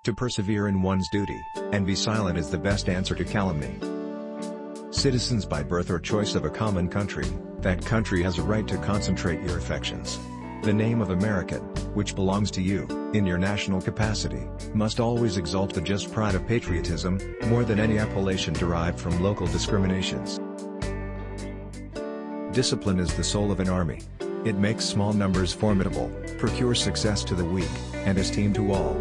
To persevere in one's duty, and be silent is the best answer to calumny. Citizens by birth or choice of a common country, that country has a right to concentrate your affections. The name of American, which belongs to you, in your national capacity, must always exalt the just pride of patriotism, more than any appellation derived from local discriminations. Discipline is the soul of an army. It makes small numbers formidable, procures success to the weak, and esteem to all.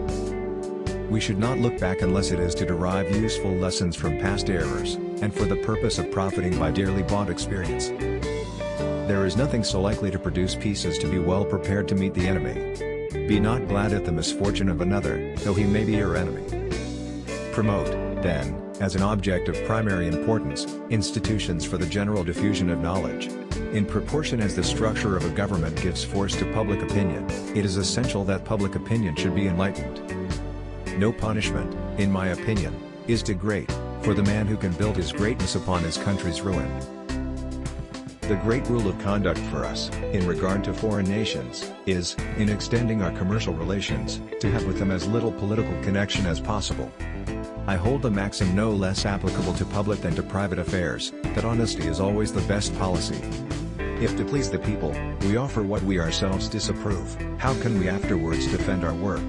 We should not look back unless it is to derive useful lessons from past errors, and for the purpose of profiting by dearly bought experience. There is nothing so likely to produce peace as to be well prepared to meet the enemy. Be not glad at the misfortune of another, though he may be your enemy. Promote, then, as an object of primary importance, institutions for the general diffusion of knowledge. In proportion as the structure of a government gives force to public opinion, it is essential that public opinion should be enlightened. No punishment, in my opinion, is too great for the man who can build his greatness upon his country's ruin. The great rule of conduct for us, in regard to foreign nations, is, in extending our commercial relations, to have with them as little political connection as possible. I hold the maxim no less applicable to public than to private affairs, that honesty is always the best policy. If to please the people, we offer what we ourselves disapprove, how can we afterwards defend our work?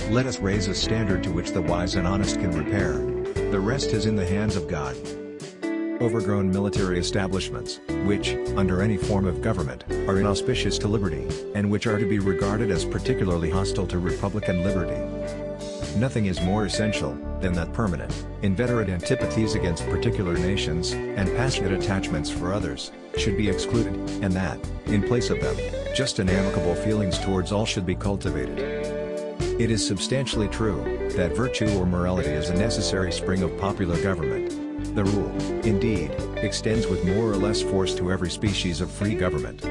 Let us raise a standard to which the wise and honest can repair. The rest is in the hands of God. Overgrown military establishments, which, under any form of government, are inauspicious to liberty, and which are to be regarded as particularly hostile to republican liberty. Nothing is more essential than that permanent, inveterate antipathies against particular nations, and passionate attachments for others, should be excluded, and that, in place of them, just and amicable feelings towards all should be cultivated. It is substantially true, that virtue or morality is a necessary spring of popular government. The rule, indeed, extends with more or less force to every species of free government.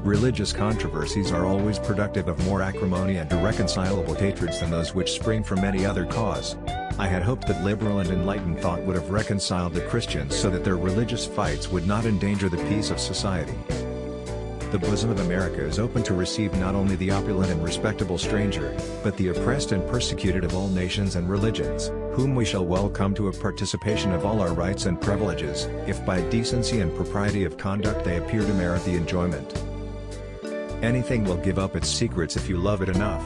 Religious controversies are always productive of more acrimony and irreconcilable hatreds than those which spring from any other cause. I had hoped that liberal and enlightened thought would have reconciled the Christians so that their religious fights would not endanger the peace of society. The bosom of America is open to receive not only the opulent and respectable stranger, but the oppressed and persecuted of all nations and religions, whom we shall welcome to a participation of all our rights and privileges, if by decency and propriety of conduct they appear to merit the enjoyment. Anything will give up its secrets if you love it enough.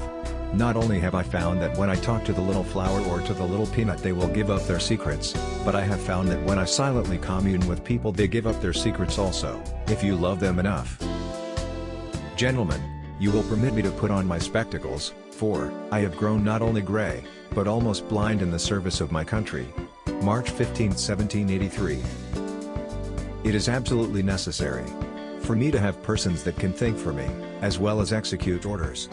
Not only have I found that when I talk to the little flower or to the little peanut they will give up their secrets, but I have found that when I silently commune with people they give up their secrets also, if you love them enough. Gentlemen, you will permit me to put on my spectacles, for I have grown not only gray, but almost blind in the service of my country. March 15, 1783. It is absolutely necessary for me to have persons that can think for me, as well as execute orders.